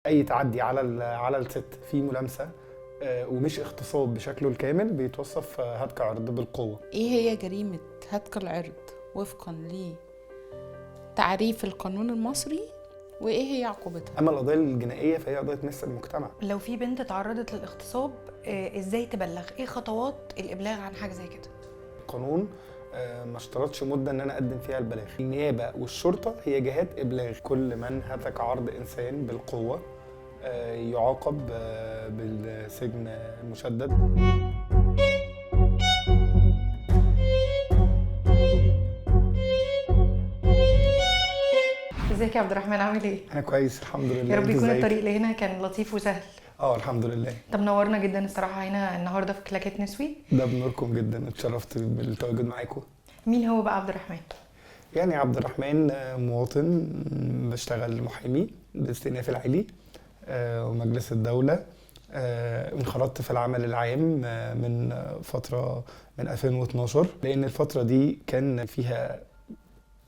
اي تعدي على الست في ملامسه ومش اغتصاب بشكله الكامل بيتوصف هتك عرض بالقوه. ايه هي جريمة هتك العرض وفقا لتعريف القانون المصري وايه هي عقوبتها؟ اما القضايا الجنائيه فهي قضايا تمس المجتمع. لو في بنت تعرضت للاغتصاب ازاي تبلغ؟ ايه خطوات الابلاغ عن حاجه زي كده؟ القانون ما اشترطش مده ان انا اقدم فيها البلاغ. النيابه والشرطه هي جهات ابلاغ. كل من هتك عرض انسان بالقوه يعاقب بالسجن المشدد. ازيك يا عبد الرحمن، عامل ايه؟ انا كويس الحمد لله. يا رب انت يكون ازيك؟ الطريق لهنا كان لطيف وسهل. الحمد لله. طب نورنا جدا الصراحه هنا النهارده في كلاكيت نسوي. ده بنوركم جدا، اتشرفت بالتواجد معاكم. مين هو بقى عبد الرحمن؟ يعني عبد الرحمن مواطن بشتغل محامي باستئناف العالي ومجلس الدولة. انخرطت في العمل العام من فترة من 2012، لأن الفترة دي كان فيها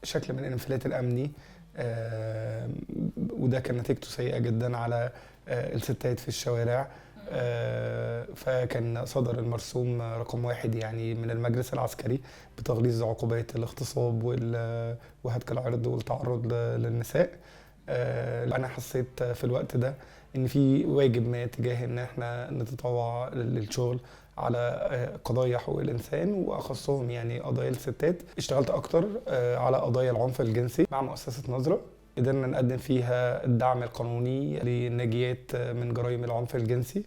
شكل من الانفلات الأمني وده كان نتيجته سيئة جدا على الستات في الشوارع. فكان صدر المرسوم رقم 1 يعني من المجلس العسكري بتغليظ عقوبات الاغتصاب وهتك العرض والتعرض للنساء. انا حسيت في الوقت ده ان في واجب ما تجاه ان احنا نتطوع للشغل على قضايا حقوق الانسان واخصهم يعني قضايا الستات. اشتغلت اكتر على قضايا العنف الجنسي مع مؤسسة نظرة. قدرنا نقدم فيها الدعم القانوني للناجيات من جرائم العنف الجنسي،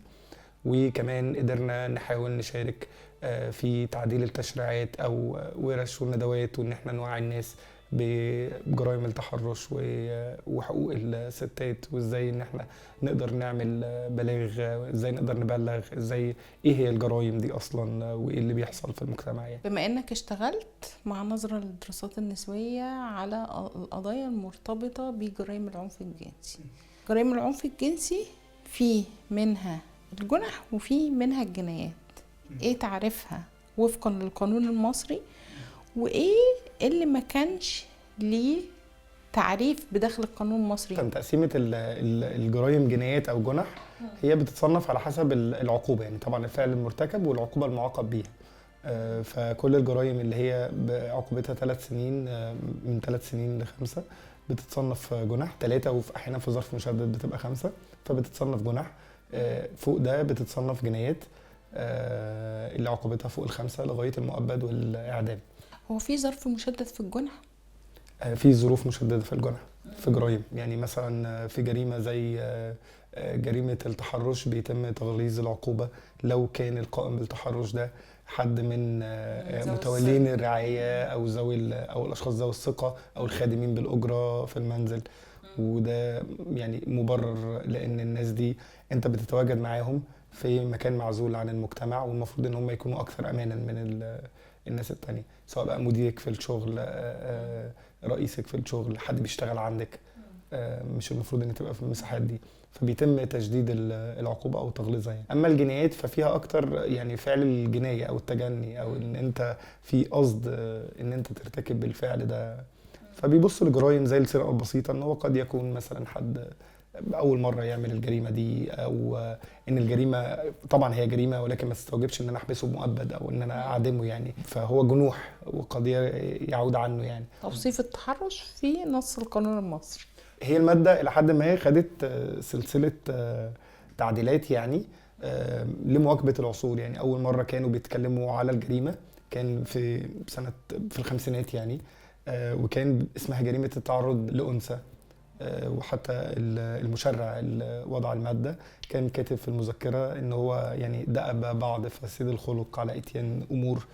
وكمان قدرنا نحاول نشارك في تعديل التشريعات او ورش وندوات، وان احنا نوعي الناس بجرائم التحرش وحقوق الستات، وازاي ان احنا نقدر نعمل بلاغ، ازاي نقدر نبلغ، ازاي ايه هي الجرائم دي اصلا وايه اللي بيحصل في المجتمع يعني. بما انك اشتغلت مع نظرة للدراسات النسوية على القضايا المرتبطة بجرائم العنف الجنسي. جرائم العنف الجنسي في منها الجنح وفي منها الجنايات. ايه تعريفها وفقا للقانون المصري، وايه اللي ما كانش ليه تعريف بداخل القانون المصري؟ تقسيمة الجرائم جنايات او جنح هي بتتصنف على حسب العقوبة، يعني طبعا الفعل المرتكب والعقوبة المعاقب بيها. فكل الجرائم اللي هي عقوبتها 3 سنين من 3 سنين ل5 بتتصنف جنح، 3 وفي احيانا في ظرف مشدد بتبقى 5 فبتتصنف جنح. فوق ده بتتصنف جنايات اللي عقوبتها فوق ال5 لغاية المؤبد والإعدام. هو في ظرف مشدد في الجنح؟ في ظروف مشددة في الجنح في جرائم، يعني مثلا في جريمة زي جريمة التحرش بيتم تغليظ العقوبة لو كان القائم بالتحرش ده حد من متولين الرعاية أو أو الأشخاص ذوي الثقة أو الخادمين بالأجرة في المنزل. وده يعني مبرر لأن الناس دي أنت بتتواجد معاهم في مكان معزول عن المجتمع، والمفروض إن هم يكونوا أكثر أمانا من الناس التانية، سواء بقى مديرك في الشغل، رئيسك في الشغل، حد بيشتغل عندك. مش المفروض ان تبقى في المساحات دي، فبيتم تشديد العقوبة او تغليظها يعني. اما الجنايات ففيها اكتر يعني فعل الجناية او التجني او ان انت في قصد ان انت ترتكب بالفعل ده. فبيبصوا لجرائم زي السرقة البسيطة ان هو قد يكون مثلا حد اول مره يعمل الجريمه دي، او ان الجريمه طبعا هي جريمه ولكن ما تستوجبش ان انا احبسه مؤبد او ان انا اعدمه يعني، فهو جنوح وقد يعود عنه يعني. توصيف التحرش في نص القانون المصري. هي الماده الى حد ما خدت سلسله تعديلات يعني لمواكبه العصور. يعني اول مره كانوا بيتكلموا على الجريمه كان في في الخمسينات يعني، وكان اسمها جريمه التعرض لانثى. وحتى المشرع اللي وضع المادة كان كاتب في المذكرة ان هو يعني دأب بعض فساد الخلق على اتيان امور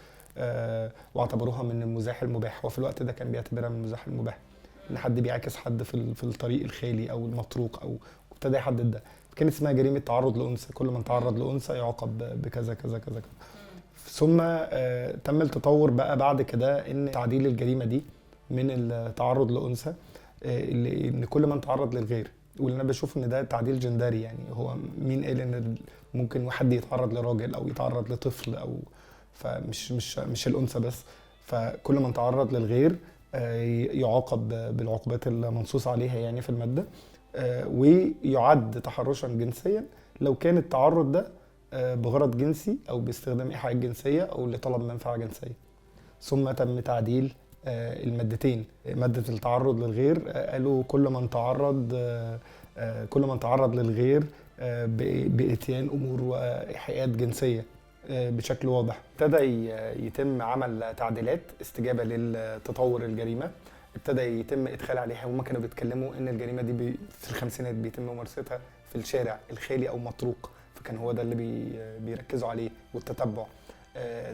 واعتبروها من المزاح المباح. وفي الوقت ده كان بيعتبرها من المزاح المباح ان حد بيعاكس حد في الطريق الخالي او المطروق، او ابتدى يحدد ده. كانت اسمها جريمة تعرض لأنثى، كل من تعرض لأنثى يعاقب بكذا كذا كذا كذا. ثم تم التطور بقى بعد كده ان تعديل الجريمة دي من التعرض لأنثى ان كل من تعرض للغير. واللي انا بشوف ان ده تعديل جندري، يعني هو مين قال ان ممكن حد يتعرض لراجل او يتعرض لطفل، او فمش مش الانثى بس. فكل من تعرض للغير يعاقب بالعقوبات المنصوص عليها يعني في الماده. ويعد تحرشا جنسيا لو كان التعرض ده بغرض جنسي او باستخدام ايحاءات جنسيه او لطلب منفعه جنسيه. ثم تم تعديل المادتين. ماده التعرض للغير قالوا كل من تعرض للغير باتيان امور وايحاءات جنسيه بشكل واضح. ابتدى يتم عمل تعديلات استجابه للتطور الجريمه. ابتدى يتم ادخال عليها، هم كانوا بيتكلموا ان الجريمه دي في الخمسينات بيتم ممارستها في الشارع الخالي او مطروق، فكان هو ده اللي بيركزوا عليه والتتبع.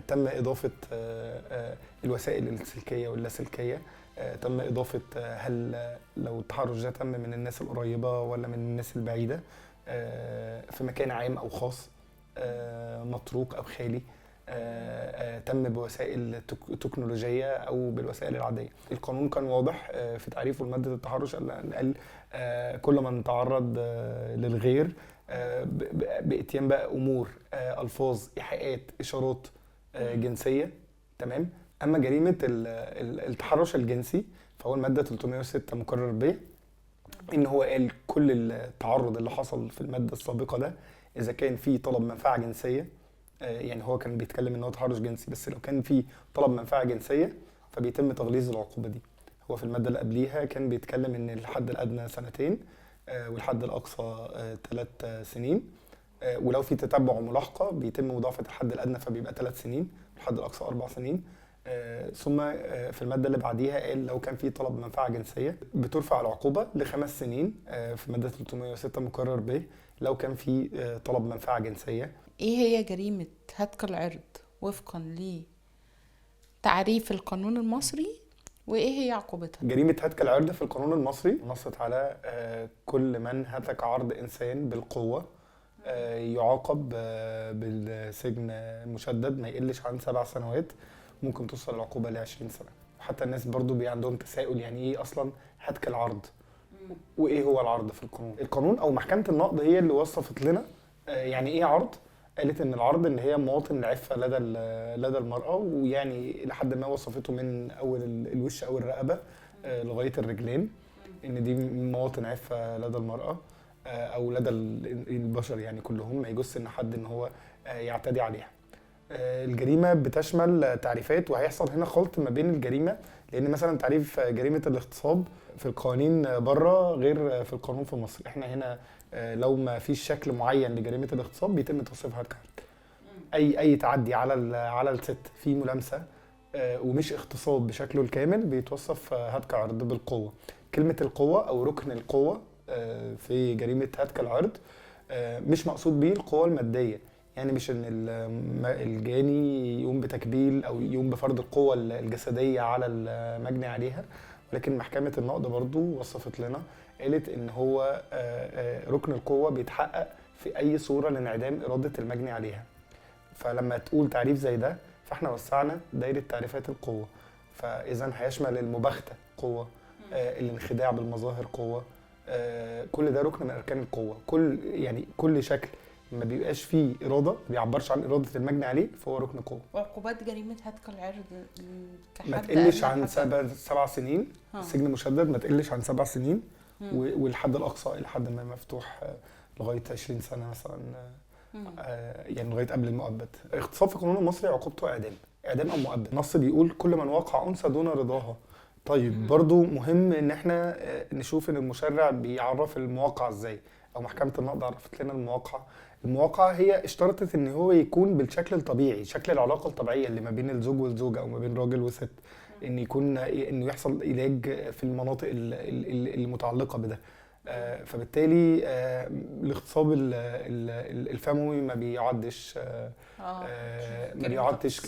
تم اضافه الوسائل السلكيه واللاسلكيه. تم اضافه هل لو التحرش ده تم من الناس القريبه ولا من الناس البعيده، في مكان عام او خاص، مطروق او خالي، تم بوسائل تكنولوجيه او بالوسائل العاديه. القانون كان واضح في تعريفه لماده التحرش، قال كل من تعرض للغير باتيان بقى امور، الفاظ، ايحاءات، اشارات جنسيه. تمام. اما جريمه التحرش الجنسي فهو الماده 306 مكرر ب ان هو قال كل التعرض اللي حصل في الماده السابقه ده اذا كان في طلب منفعه جنسيه، يعني هو كان بيتكلم ان هو تحرش جنسي، بس لو كان في طلب منفعه جنسيه فبيتم تغليظ العقوبه دي. هو في الماده اللي قبليها كان بيتكلم ان الحد الادنى 2 والحد الاقصى 3 سنين، ولو في تتبع وملاحقه بيتم مضاعفه الحد الادنى فبيبقى 3 سنين والحد الاقصى 4 سنين. ثم في الماده اللي بعديها قال لو كان في طلب منفعه جنسيه بترفع العقوبه ل5 سنين في ماده 306 مكرر ب لو كان في طلب منفعه جنسيه. ايه هي جريمة هتك العرض وفقا لتعريف القانون المصري وايه هي عقوبتها؟ جريمة هتك العرض في القانون المصري نصت على كل من هتك عرض انسان بالقوة يعاقب بالسجن مشدد ما يقلش عن 7 سنوات، ممكن توصل العقوبة ل20 سنة. حتى الناس برضو عندهم تساؤل يعني ايه اصلا هتك العرض وايه هو العرض في القانون. القانون او محكمة النقض هي اللي وصفت لنا يعني ايه عرض. قالت ان العرض ان هي مواطن العفه لدى المراه، ويعني لحد ما وصفته من اول الوش او الرقبه لغايه الرجلين، ان دي مواطن عفه لدى المراه او لدى البشر يعني كلهم، ما يجوز ان حد ان هو يعتدي عليها. الجريمه بتشمل تعريفات، وهيحصل هنا خلط ما بين الجريمه، لان مثلا تعريف جريمه الاغتصاب في القوانين بره غير في القانون في مصر. احنا هنا لو ما فيش شكل معين لجريمه الاغتصاب بيتم توصيفها هتك عرض. اي تعدي على الست في ملامسه ومش اغتصاب بشكله الكامل بيتوصف هتك عرض بالقوه. كلمه القوه او ركن القوه في جريمه هتك العرض مش مقصود بيه القوه الماديه، يعني مش ان الجاني يقوم بتكبيل او يقوم بفرض القوه الجسديه على المجني عليها، ولكن محكمه النقض برضو وصفت لنا قالت ان هو ركن القوه بيتحقق في اي صوره لانعدام اراده المجني عليها. فلما تقول تعريف زي ده فاحنا وسعنا دايره تعريفات القوه، فاذا هيشمل المباغته قوه، الانخداع بالمظاهر قوه، كل ده ركن من اركان القوه. كل شكل ما بيبقاش فيه اراده، ما بيعبرش عن اراده المجني عليه، فهو ركن قوه. وعقوبات جريمه هتك العرض ما تقلش عن 7 سنين سجن مشدد، ما تقلش عن 7 سنين، والحد الاقصى الى حد ما مفتوح لغايه 20 سنه مثلا، يعني لغايه قبل المؤبد. اغتصاب في القانون المصري عقوبته اعدام او مؤبد. النص بيقول كل من وقع انثى دون رضاها. طيب برضو مهم ان احنا نشوف ان المشرع بيعرف المواقع ازاي، او محكمه النقض عرفت لنا المواقع هي اشترطت ان هو يكون بالشكل الطبيعي، شكل العلاقه الطبيعيه اللي ما بين الزوج والزوجه او ما بين راجل وست، ان يكون انه يحصل علاج في المناطق المتعلقه بده. فبالتالي الاغتصاب الفموي ما بيعدش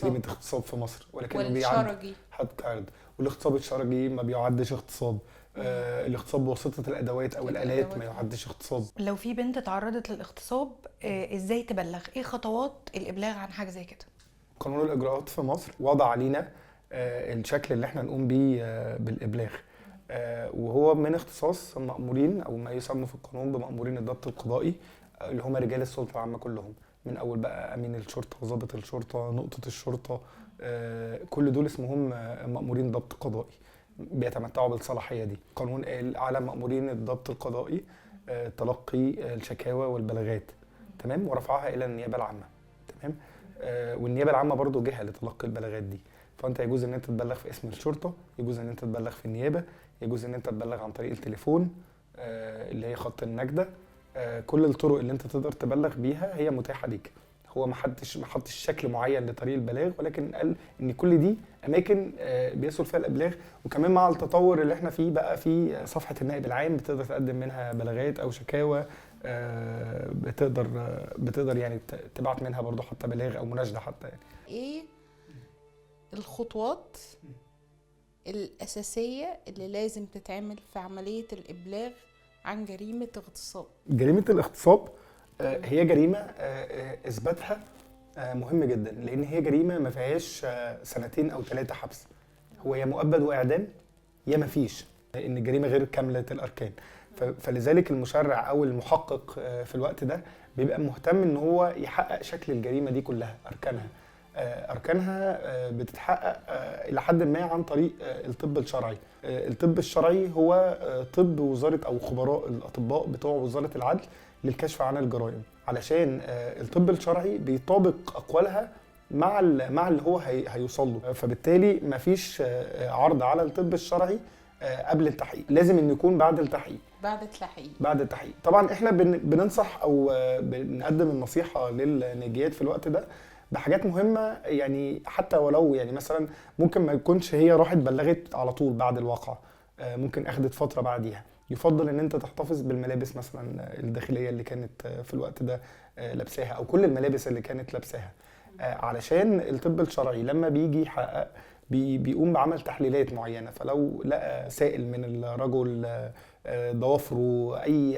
كلمه اغتصاب في مصر، ولكن بيعد هتك عرض. والاغتصاب الشرجي ما بيعدش اغتصاب. الاغتصاب بواسطه الادوات او الالات ما يعدش اغتصاب. لو في بنت تعرضت للاغتصاب ازاي تبلغ؟ ايه خطوات الابلاغ عن حاجه زي كده؟ قانون الاجراءات في مصر وضع علينا الشكل اللي احنا نقوم بيه بالابلاغ، وهو من اختصاص مأمورين او ما يسمى في القانون بمأمورين الضبط القضائي، اللي هم رجال السلطه العامه كلهم، من اول بقى امين الشرطه وضابط الشرطه نقطه الشرطه، كل دول اسمهم مأمورين ضبط قضائي. بيتمتعوا بالصلاحيه دي. القانون قال على مأمورين الضبط القضائي تلقي الشكاوى والبلاغات، تمام، ورفعها الى النيابه العامه، تمام. والنيابه العامه برضو جهه لتلقي البلاغات دي. فانت يجوز ان انت تبلغ في اسم الشرطه، يجوز ان انت تبلغ في النيابه، يجوز ان انت تبلغ عن طريق التليفون اللي هي خط النجده. كل الطرق اللي انت تقدر تبلغ بيها هي متاحه ليك. هو ما حطش شكل معين لطريق البلاغ، ولكن قال ان كل دي اماكن بيصل فيها الابلاغ. وكمان مع التطور اللي احنا فيه بقى في صفحه النائب العام بتقدر تقدم منها بلاغات او شكاوى، بتقدر يعني تبعت منها برضو حتى بلاغ او مناشده حتى يعني. ايه الخطوات الأساسية اللي لازم تتعمل في عملية الإبلاغ عن جريمة اغتصاب؟ جريمة الاغتصاب هي جريمة إثباتها مهم جدا، لأن هي جريمة ما فيهاش 2 أو 3 حبس. هو يا مؤبد وإعدام يا ما فيش، إن الجريمة غير كاملة الأركان. فلذلك المشرع أو المحقق في الوقت ده بيبقى مهتم إن هو يحقق شكل الجريمة دي كلها، أركانها بتتحقق إلى حد ما عن طريق الطب الشرعي. الطب الشرعي هو طب وزارة أو خبراء الأطباء بتوع وزارة العدل للكشف عن الجرائم، علشان الطب الشرعي بيطابق أقوالها مع اللي هو هيوصل له. فبالتالي مفيش عرض على الطب الشرعي قبل التحقيق، لازم إنه يكون بعد التحقيق. بعد التحقيق طبعا احنا بننصح او بنقدم النصيحه للناجيات في الوقت ده بحاجات مهمه، يعني حتى ولو يعني مثلا ممكن ما يكونش هي راحت بلغت على طول بعد الواقع، ممكن اخدت فتره بعديها. يفضل ان انت تحتفظ بالملابس مثلا الداخليه اللي كانت في الوقت ده لابساها، او كل الملابس اللي كانت لابساها، علشان الطب الشرعي لما بيجي يحقق بيقوم بعمل تحليلات معينه. فلو لقى سائل من الرجل، ضوافره، اي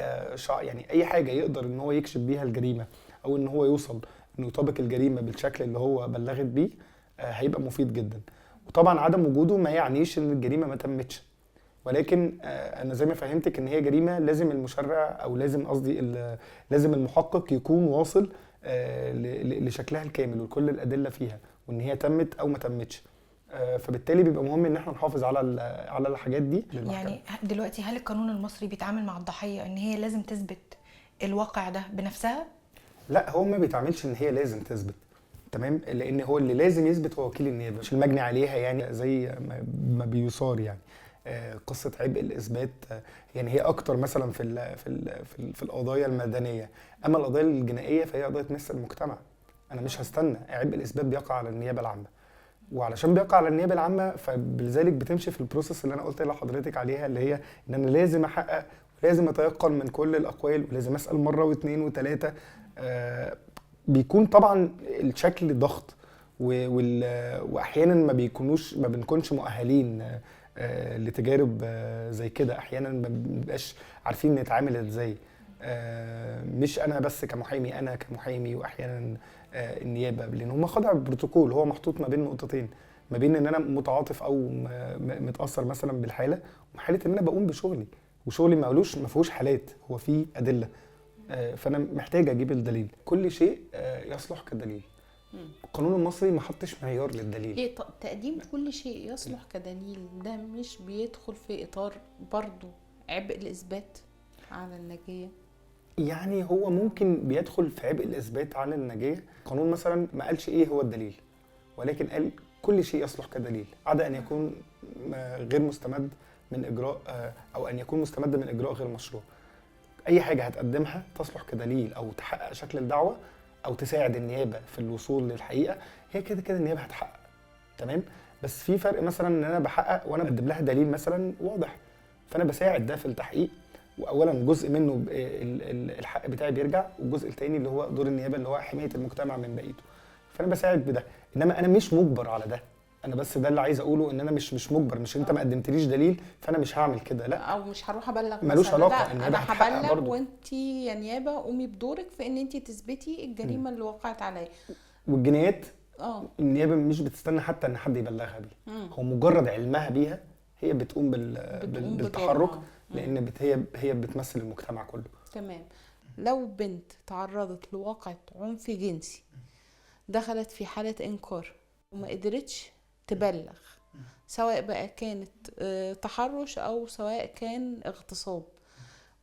يعني اي حاجه يقدر ان هو يكشف بيها الجريمه، او ان هو يوصل انه يطابق الجريمه بالشكل اللي هو بلغت بيه، هيبقى مفيد جدا. وطبعا عدم وجوده ما يعنيش ان الجريمه ما تمتش، ولكن انا زي ما فهمتك ان هي جريمه لازم المشرع او لازم المحقق يكون واصل لشكلها الكامل وكل الادله فيها، وان هي تمت او ما تمتش. فبالتالي بيبقى مهم ان احنا نحافظ على الحاجات دي للمحكمة. يعني دلوقتي هل القانون المصري بيتعامل مع الضحيه ان هي لازم تثبت الواقع ده بنفسها؟ لا، هو ما بيتعاملش ان هي لازم تثبت، تمام، لان هو اللي لازم يثبت هو وكيل النيابه، مش المجني عليها، يعني زي ما بيصار يعني. قصه عبء الاثبات يعني هي اكتر مثلا في القضايا المدنيه. اما القضايا الجنائيه فهي قضايا تمس المجتمع. انا مش هستنى، عبء الاثبات بيقع على النيابه العامه، وعلشان بيقع على النيابه العامه فبذلك بتمشي في البروسيس اللي انا قلت لحضرتك عليها، اللي هي ان انا لازم احقق ولازم اتيقن من كل الاقوال، ولازم اسال مره واثنين وثلاثه. بيكون طبعا الشكل ضغط، واحيانا ما بنكونش مؤهلين لتجارب زي كده. احيانا ما بنبقاش عارفين نتعامل ازاي، مش انا بس كمحامي، انا كمحامي واحيانا النيابه، لان هم خاضع بروتوكول هو محطوط ما بين نقطتين، ما بين ان انا متعاطف او متاثر مثلا بالحاله، وحاله ان انا بقوم بشغلي، وشغلي ما فيهوش حالات، هو فيه ادله. فانا محتاج اجيب الدليل. كل شيء يصلح كدليل. القانون المصري ما حطش معيار للدليل. ليه تقديم كل شيء يصلح كدليل ده مش بيدخل في اطار برضو عبء الاثبات على النجيه؟ يعني هو ممكن بيدخل في عبء الاثبات على النجيه. القانون مثلا ما قالش ايه هو الدليل، ولكن قال كل شيء يصلح كدليل عدا ان يكون غير مستمد من اجراء، او ان يكون مستمد من اجراء غير مشروع. اي حاجه هتقدمها تصلح كدليل او تحقق شكل الدعوه او تساعد النيابه في الوصول للحقيقه، هي كده النيابه هتحقق، تمام. بس في فرق مثلا ان انا بحقق وانا بقدم لها دليل مثلا واضح، فانا بساعد ده في التحقيق، واولا جزء منه الحق بتاعي بيرجع، والجزء الثاني اللي هو دور النيابه اللي هو حمايه المجتمع من بقيته. فانا بساعد بده، انما انا مش مجبر على ده. انا بس ده اللي عايز اقوله، ان انا مش مجبر، مش انت ما قدمتليش دليل فانا مش هعمل كده، لا. او مش هروح ابلغ، ملوش علاقه، انا هبلغ وانت يا نيابه قومي بدورك في ان انت تثبتي الجريمه اللي وقعت عليا. والجنايات النيابه مش بتستنى حتى ان حد يبلغها بيه، هو مجرد علمها بيها هي بتقوم بالتحرك، لان هي بتمثل المجتمع كله. تمام. لو بنت تعرضت لواقعة عنف جنسي، دخلت في حالة انكار وما قدرتش تبلغ، سواء بقى كانت تحرش أو سواء كان اغتصاب،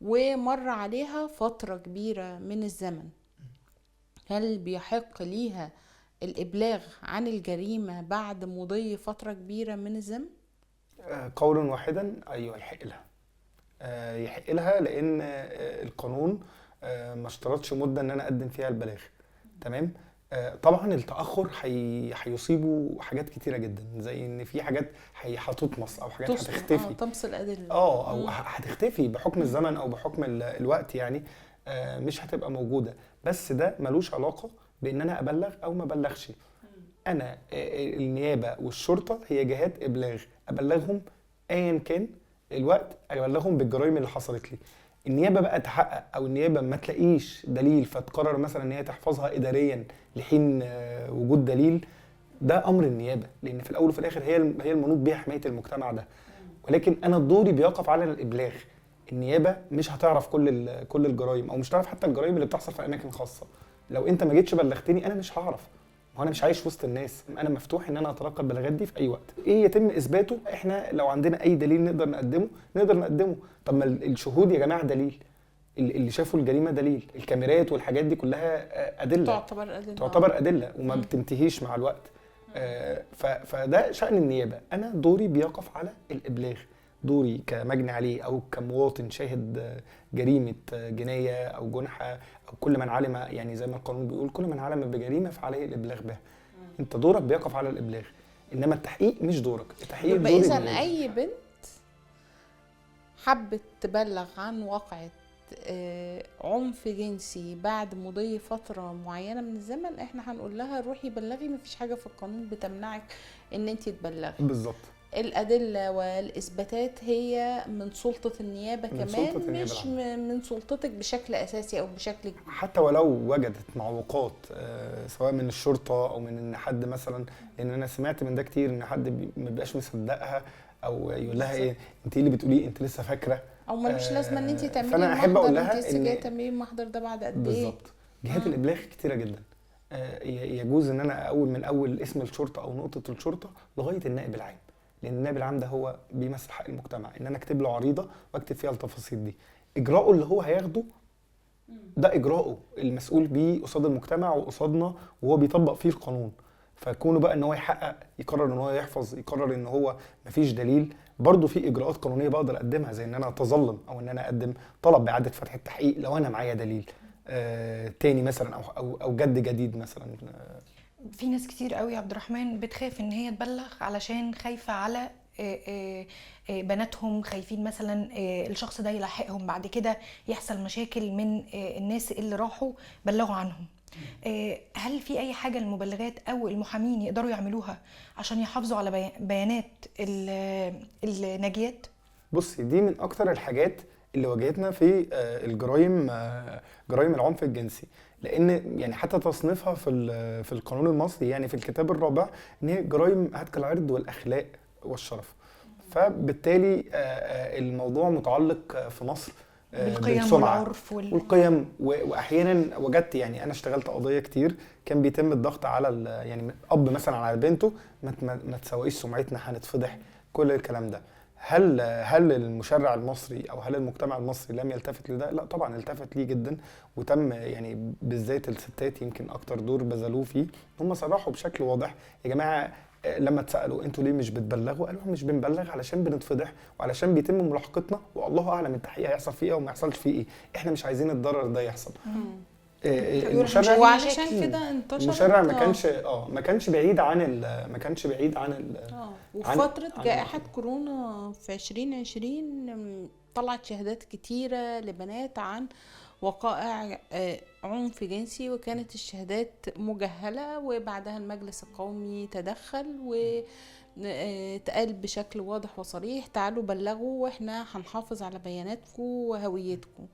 ومر عليها فترة كبيرة من الزمن، هل بيحق ليها الإبلاغ عن الجريمة بعد مضي فترة كبيرة من الزمن؟ قولا واحدا ايوه يحق لها. يحق لها لان القانون ما اشترطش مده ان انا اقدم فيها البلاغ. تمام. طبعا التاخر هيصيبه حاجات كتيره جدا، زي ان في حاجات هتطمس او حاجات هتختفي. طمس الأدلة. او هتختفي بحكم الزمن او بحكم الوقت يعني. مش هتبقى موجوده. بس ده ملوش علاقه بان انا ابلغ او ما ابلغش. انا النيابه والشرطه هي جهات ابلاغ، ابلغهم ايا كان الوقت، ابلغهم بالجرائم اللي حصلت لي. النيابه بقى تحقق او النيابه ما تلاقيش دليل فتقرر مثلا ان هي تحفظها اداريا لحين وجود دليل، ده امر النيابه، لان في الاول وفي الاخر هي المنوط بها حمايه المجتمع ده. ولكن انا دوري بيقف على الابلاغ. النيابه مش هتعرف كل الجرائم، او مش هتعرف حتى الجرائم اللي بتحصل في اماكن خاصه. لو انت ما جيتش بلغتني انا مش هعرف، وانا مش عايش وسط الناس. انا مفتوح ان انا اتلقى البلاغات دي في اي وقت. ايه يتم اثباته؟ احنا لو عندنا اي دليل نقدر نقدمه. طب ما الشهود يا جماعه دليل، اللي شافوا الجريمه دليل، الكاميرات والحاجات دي كلها ادله، تعتبر ادله وما بتنتهيش مع الوقت. فده شأن النيابه. انا دوري بيقف على الابلاغ، دوري كمجني عليه او كمواطن شاهد جريمه جنايه او جنحه، او كل من علم، يعني زي ما القانون بيقول كل من علم بجريمه فعليه الابلاغ بها. انت دورك بيقف على الابلاغ، انما التحقيق مش دورك. التحقيق يبقى اذا اي بنت حبت تبلغ عن واقعة عنف جنسي بعد مضي فترة معينة من الزمن، احنا هنقول لها روحي بلغي، مفيش حاجة في القانون بتمنعك ان انت تبلغي. بالظبط. الأدلة والإثباتات هي من سلطة النيابة كمان، مش من سلطتك بشكل أساسي أو بشكل كبير. حتى ولو وجدت معوقات سواء من الشرطة أو من إن حد مثلا، لأن أنا سمعت من ده كتير إن حد ما بيبقاش مصدقها أو يقول لها إيه أنت إيه اللي بتقوليه، أنت لسه فاكرة، أو ملوش لازمة إن أنت تعملي فأنا أحب أقول لها إن تعملي المحضر ده بعد قد إيه. بالظبط. جهات الإبلاغ كتيرة جدا. يجوز إن أنا من أول اسم الشرطة أو نقطة الشرطة لغاية النائب العام، لان النائب العام ده هو بيمثل حق المجتمع، ان انا اكتب له عريضه واكتب فيها التفاصيل دي. اجراءه اللي هو هياخده ده اجراءه المسؤول بيه قصاد المجتمع وقصادنا، وهو بيطبق فيه القانون. فكونه بقى ان هو يحقق، يقرر ان هو يحفظ، يقرر ان هو مفيش دليل، برضه في اجراءات قانونيه بقدر اقدمها، زي ان انا اتظلم او ان انا اقدم طلب باعاده فتح التحقيق لو انا معايا دليل تاني مثلا او جد جديد مثلا. في ناس كتير قوي يا عبد الرحمن بتخاف ان هي تبلغ علشان خايفه على بناتهم، خايفين مثلا الشخص ده يلاحقهم بعد كده، يحصل مشاكل من الناس اللي راحوا بلغوا عنهم. هل في اي حاجه المبلغات او المحامين يقدروا يعملوها عشان يحافظوا على بيانات الناجيات؟ بصي، دي من اكتر الحاجات اللي واجهتنا في جرائم العنف الجنسي، لان يعني حتى تصنيفها في القانون المصري، يعني في الكتاب الرابع، ان هي جرائم هتك العرض والاخلاق والشرف. فبالتالي الموضوع متعلق في مصر بالقيم والعرف والقيم. واحيانا وجدت، يعني انا اشتغلت قضيه كتير كان بيتم الضغط على يعني اب مثلا على بنته، ما تسويش سمعتنا، هنتفضح، كل الكلام ده. هل المشرع المصري او هل المجتمع المصري لم يلتفت لده؟ لا طبعا التفت ليه جدا، وتم يعني بالذات الستات يمكن اكتر دور بذلوه فيه، هم صرحوا بشكل واضح يا جماعه لما اتسالوا انتوا ليه مش بتبلغوا، قالوا مش بنبلغ علشان بنتفضح وعلشان بيتم ملاحقتنا، والله اعلم التحقيق هيحصل فيه ايه وما يحصلش فيه ايه، احنا مش عايزين الضرر ده يحصل. المشرع وعلشان كده انتشر المشرع ما كانش بعيد عن وفي فترة جائحة كورونا في 2020 طلعت شهادات كتيرة لبنات عن وقائع عنف جنسي، وكانت الشهادات مجهلة، وبعدها المجلس القومي تدخل وتقال بشكل واضح وصريح تعالوا بلغوا واحنا هنحافظ على بياناتكم وهويتكم.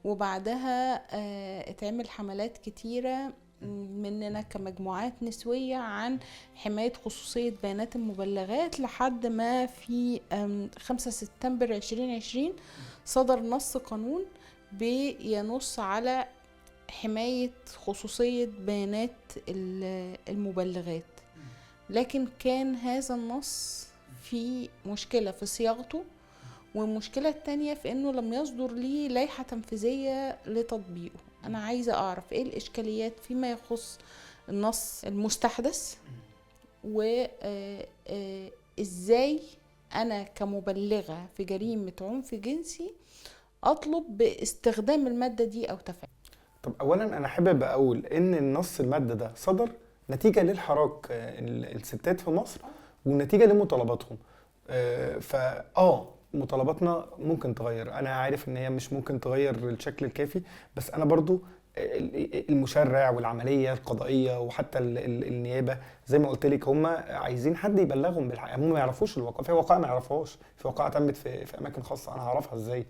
وبعدها اتعمل حملات كتيرة مننا كمجموعات نسوية عن حماية خصوصية بيانات المبلغات، لحد ما في 5 سبتمبر 2020 صدر نص قانون بينص على حماية خصوصية بيانات المبلغات. لكن كان هذا النص في مشكلة في صياغته، والمشكلة التانية في انه لم يصدر لي لائحة تنفيذية لتطبيقه. انا عايزة اعرف ايه الاشكاليات فيما يخص النص المستحدث، وازاي انا كمبلغة في جريمة عنف جنسي اطلب باستخدام المادة دي او تفعيل. طب اولا انا حابب اقول ان النص الماده ده صدر نتيجه للحراك الستات في مصر ونتيجه لمطالباتهم. مطالباتنا ممكن تغير، انا عارف ان هي مش ممكن تغير الشكل الكافي، بس انا برضو المشرع والعمليه القضائيه وحتى النيابه زي ما قلت لك هم عايزين حد يبلغهم بالحقيقه. هم ما يعرفوش الواقع، في وقائع ما يعرفوهاش، في وقائع تمت في اماكن خاصه، انا هعرفها ازاي؟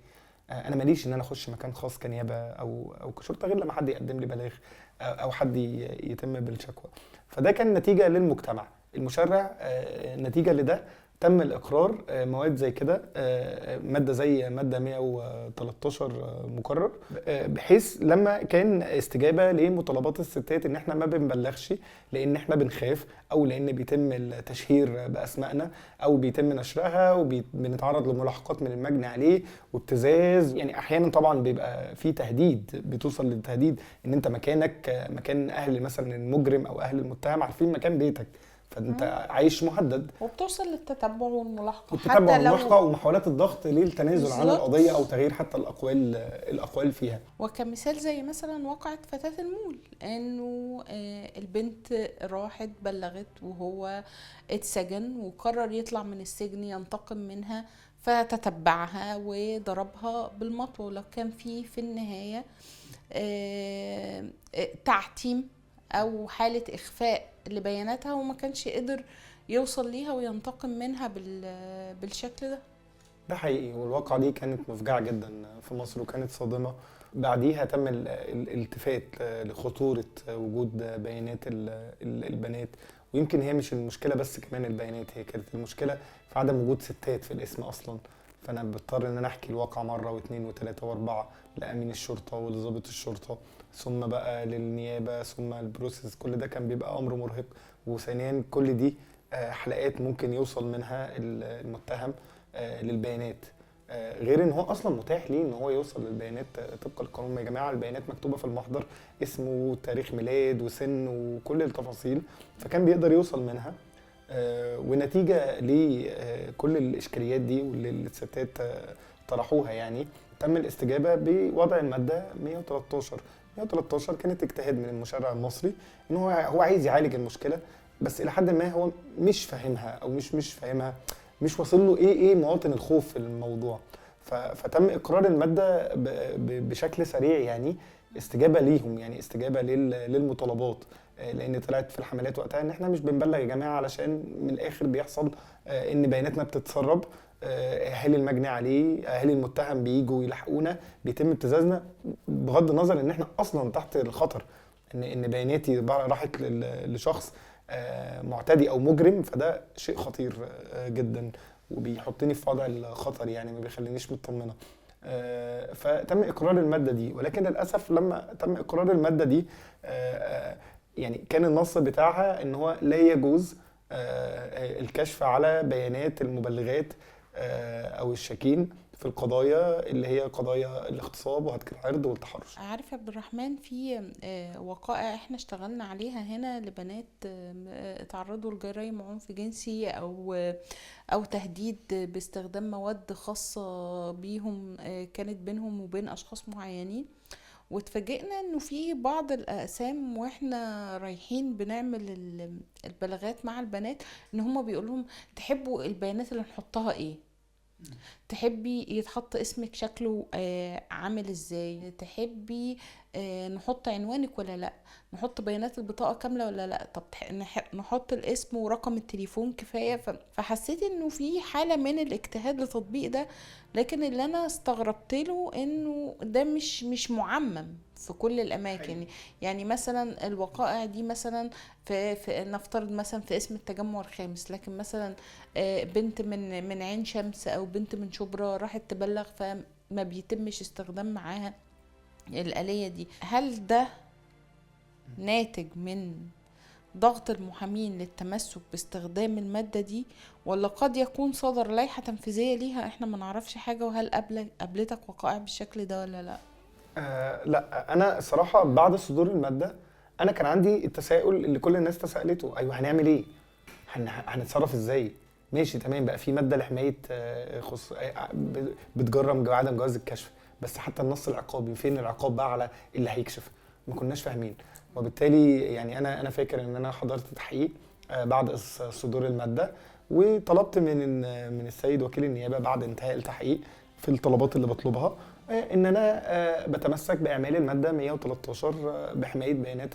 انا ماليش ان انا اخش مكان خاص كنيابه او كشرطه غير لما حد يقدم لي بلاغ او حد يتم بالشكوى. فده كان نتيجه للمجتمع. المشرع نتيجه لده تم الاقرار مواد زي كده، ماده زي ماده 113 مكرر، بحيث لما كان استجابه لمطالبات الستات ان احنا ما بنبلغش لان احنا بنخاف، او لان بيتم التشهير باسمائنا او بيتم نشرها وبنتعرض لملاحقات من المجني عليه وابتزاز. يعني احيانا طبعا بيبقى في تهديد، بتوصل للتهديد ان انت مكانك مكان اهل مثلا المجرم او اهل المتهم عارفين مكان بيتك، فانت عايش مهدد، وبتوصل للتتبع والملاحقه، والتتبع والملاحقه ومحاولات الضغط للتنازل عن بالظبط. القضيه او تغيير حتى الاقوال فيها. وكمثال زي مثلا واقعة فتاة المول، انه البنت راحت بلغت وهو اتسجن وقرر يطلع من السجن ينتقم منها، فتتبعها وضربها بالمطوة. ولو كان في النهاية تعتيم او حالة اخفاء لبياناتها، وما كانش قدر يوصل ليها وينتقم منها بالشكل ده. ده حقيقي، والواقعة دي كانت مفجعة جدا في مصر وكانت صادمة. بعديها تم الالتفات لخطورة وجود بيانات البنات، ويمكن هي مش المشكلة بس كمان البيانات، هي كانت المشكلة في عدم وجود ستات في الاسم أصلا. فأنا بضطر إن أنا أحكي الواقع مرة واثنين وثلاثة وأربعة لأمين الشرطة ولضابط الشرطة، ثم بقى للنيابة، ثم البروسيس. كل ده كان بيبقى أمر مرهق. وثانيا كل دي حلقات ممكن يوصل منها المتهم للبيانات، غير ان هو اصلا متاح ليه ان هو يوصل للبيانات طبق القانون. يا جماعه البيانات مكتوبه في المحضر، اسمه وتاريخ ميلاد وسن وكل التفاصيل، فكان بيقدر يوصل منها. ونتيجه لكل الاشكاليات دي واللي الستات طرحوها، يعني تم الاستجابه بوضع الماده 113. 113 كانت اجتهاد من المشرع المصري ان هو عايز يعالج المشكله، بس الى حد ما هو مش فاهمها او مش فاهمها، مش واصل له ايه مواطن الخوف في الموضوع. فتم اقرار الماده بشكل سريع، يعني استجابه ليهم، يعني استجابه للمطالبات. لان طلعت في الحملات وقتها ان احنا مش بنبلغ يا جماعه علشان من الاخر بيحصل ان بياناتنا بتتسرب، اهالي المجني عليه، اهالي المتهم بييجوا يلحقونا، بيتم ابتزازنا، بغض النظر ان احنا اصلا تحت الخطر، ان بياناتي راحت لشخص معتدي او مجرم. فده شيء خطير جدا وبيحطني في وضع الخطر، يعني ما بيخلينيش مطمنه. فتم اقرار الماده دي، ولكن للاسف لما تم اقرار الماده دي يعني كان النص بتاعها ان هو لا يجوز الكشف على بيانات المبلغات او الشاكين في القضايا اللي هي قضايا الاغتصاب وهتك العرض والتحرش. عارف يا عبد الرحمن، في وقائع احنا اشتغلنا عليها هنا لبنات اتعرضوا لجرائم عنف جنسي او تهديد باستخدام مواد خاصة بيهم كانت بينهم وبين اشخاص معينين، واتفاجئنا انه في بعض الاقسام واحنا رايحين بنعمل البلاغات مع البنات ان هم بيقولهم تحبوا البيانات اللي نحطها ايه، تحبي يتحط اسمك شكله عامل ازاي، تحبي نحط عنوانك ولا لا، نحط بيانات البطاقة كاملة ولا لا، طب نحط الاسم ورقم التليفون كفاية. فحسيت انه في حالة من الاجتهاد لتطبيق ده، لكن اللي انا استغربت له انه ده مش معمم في كل الاماكن. يعني مثلا الوقائع دي مثلا في نفترض مثلا في اسم التجمع الخامس، لكن مثلا بنت من عين شمس او بنت من شبرا راحت تبلغ فما بيتمش استخدام معاها الآلية دي. هل ده ناتج من ضغط المحامين للتمسك باستخدام المادة دي، ولا قد يكون صدر لائحة تنفيذية ليها احنا ما نعرفش حاجة؟ وهل قابلتك وقائع بالشكل ده ولا لا؟ لا، انا الصراحه بعد صدور الماده انا كان عندي التساؤل اللي كل الناس تساءلته، ايوه هنعمل ايه؟ هنتصرف ازاي؟ ماشي تمام، بقى في ماده لحمايه بتجرم عدم جواز الكشف، بس حتى النص العقابي فين العقاب بقى على اللي هيكشف؟ ما كناش فاهمين. وبالتالي يعني انا فاكر ان انا حضرت تحقيق بعد صدور الماده، وطلبت من السيد وكيل النيابه بعد انتهاء التحقيق في الطلبات اللي بطلبها ان انا بتمسك باعمال الماده 113 بحمايه بيانات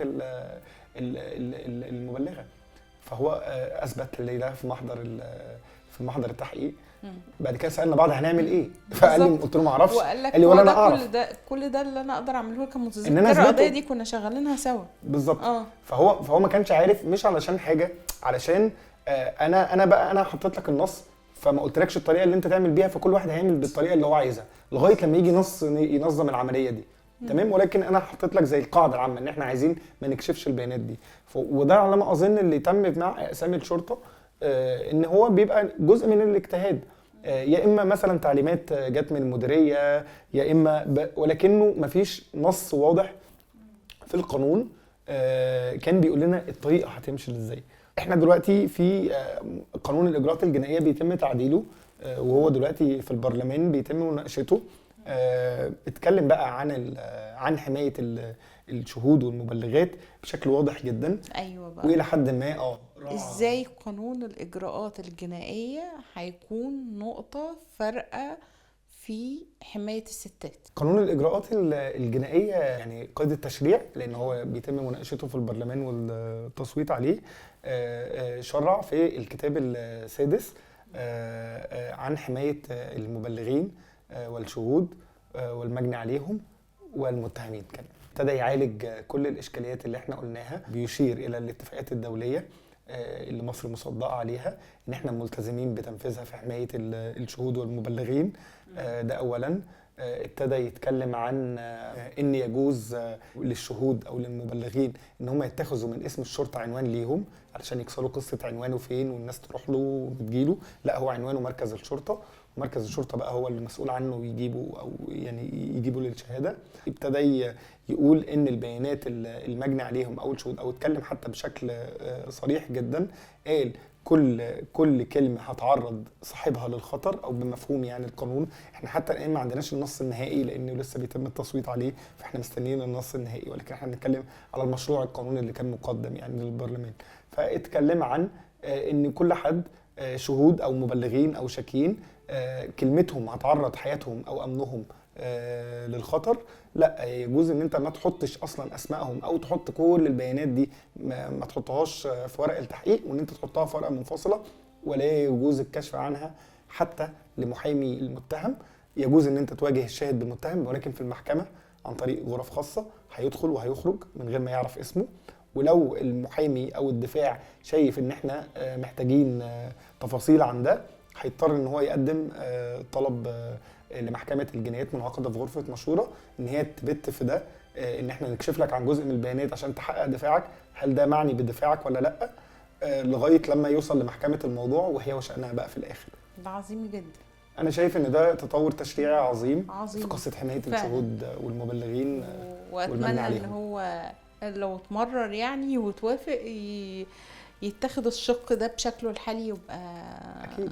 المبلغه. فهو اثبت لي ده في محضر التحقيق. بعد كده سالنا بعض هنعمل ايه، فقال لي قلت له ما اعرفش، قال لي ولا انا اعرف. كل ده اللي انا اقدر اعمله لك كمتذكر إن أنا أثبته. القضيه دي كنا شغالينها سوا بالظبط. فهو ما كانش عارف، مش علشان حاجه، علشان انا حطيت لك النص، فما قلتلكش الطريقه اللي انت تعمل بيها، فكل واحد هيعمل بالطريقه اللي هو عايزها لغايه لما يجي نص ينظم العمليه دي. تمام. ولكن انا حطيت لك زي القاعده العامه ان احنا عايزين ما نكشفش البيانات دي، وده على ما اظن اللي تم مع اقسام الشرطه، ان هو بيبقى جزء من الاجتهاد، يا اما مثلا تعليمات جت من المديريه، يا اما ولكنه مفيش نص واضح في القانون كان بيقول لنا الطريقه هتمشي ازاي. احنا دلوقتي في قانون الاجراءات الجنائيه بيتم تعديله، وهو دلوقتي في البرلمان بيتم مناقشته. اتكلم بقى عن حمايه الشهود والمبلغات بشكل واضح جدا. ايوه بقى. والى حد ما ازاي قانون الاجراءات الجنائيه هيكون نقطه فارقه في حمايه الستات؟ قانون الاجراءات الجنائيه يعني قيد التشريع، لان هو بيتم مناقشته في البرلمان والتصويت عليه، شرع في الكتاب السادس عن حمايه المبلغين والشهود والمجني عليهم والمتهمين. كان ابتدى يعالج كل الاشكاليات اللي احنا قلناها، بيشير الى الاتفاقات الدوليه اللي مصر مصدقه عليها ان احنا ملتزمين بتنفيذها في حمايه الشهود والمبلغين. ده اولا. ابتدى يتكلم عن ان يجوز للشهود او للمبلغين ان هم يتخذوا من اسم الشرطه عنوان ليهم علشان يكسروا قصه عنوانه فين والناس تروح له وتجيله، لا هو عنوانه مركز الشرطه، ومركز الشرطه بقى هو اللي مسؤول عنه ويجيبه او يعني يجيبه للشهاده. ابتدى يقول ان البيانات المجني عليهم او الشهود، او اتكلم حتى بشكل صريح جدا، قال كل كلمه هتعرض صاحبها للخطر، او بمفهوم يعني القانون. احنا حتى الان ما عندناش النص النهائي لانه لسه بيتم التصويت عليه، فاحنا مستنيين النص النهائي، ولكن احنا بنتكلم على المشروع القانوني اللي كان مقدم يعني للبرلمان. فاتكلم عن ان كل حد شهود او مبلغين او شاكين كلمتهم هتعرض حياتهم او امنهم للخطر، لا يجوز ان انت ما تحطش اصلا اسمائهم، او تحط كل البيانات دي ما تحطهاش في ورق التحقيق، وان انت تحطها في ورقه منفصله، ولا يجوز الكشف عنها حتى لمحامي المتهم. يجوز ان انت تواجه الشاهد بالمتهم، ولكن في المحكمه عن طريق غرف خاصه هيدخل وهيخرج من غير ما يعرف اسمه. ولو المحامي او الدفاع شايف ان احنا محتاجين تفاصيل عن ده، هيضطر ان هو يقدم طلب لمحكمه الجنايات منعقده في غرفه مشوره ان هي تبت في ده، ان احنا نكشف لك عن جزء من البيانات عشان تحقق دفاعك، هل ده معني بدفاعك ولا لا، لغايه لما يوصل لمحكمه الموضوع وهي وشأنها بقى في الاخر. ده عظيم جدا. انا شايف ان ده تطور تشريعي عظيم في قصه حمايه الشهود والمبلغين، واتمنى ان هو لو اتمرر يعني وتوافق يتخذ الشق ده بشكله الحالي، يبقى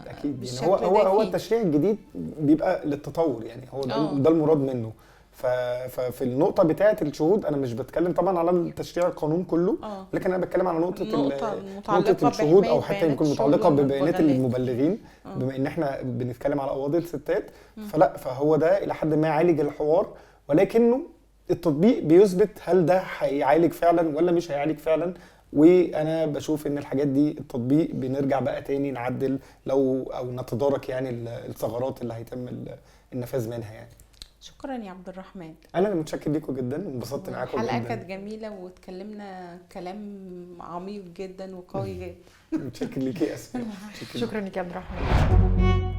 اكيد يعني هو التشريع الجديد بيبقى للتطور، يعني هو ده المراد منه. ففي النقطه بتاعه الشهود انا مش بتكلم طبعا على التشريع القانون كله، لكن انا بتكلم على نقطه الشهود، او حتى يمكن متعلقه ببيانات المبلغين، بما ان احنا بنتكلم على قواضي الستات. فهو ده الى حد ما عالج الحوار، ولكنه التطبيق بيثبت هل ده هيعالج فعلا ولا مش هيعالج فعلا. وانا بشوف ان الحاجات دي التطبيق بنرجع بقى تاني نعدل او نتدارك يعني الثغرات اللي هيتم النفاذ منها يعني. شكرا يا عبد الرحمن. انا اللي متشكر ليكم جدا وانبسطت معاكم جدا. الحلقه كانت جميله واتكلمنا كلام عميق جدا وقوي جدا. متشكر ليكي يا اسماء. شكرا لك يا عبد الرحمن.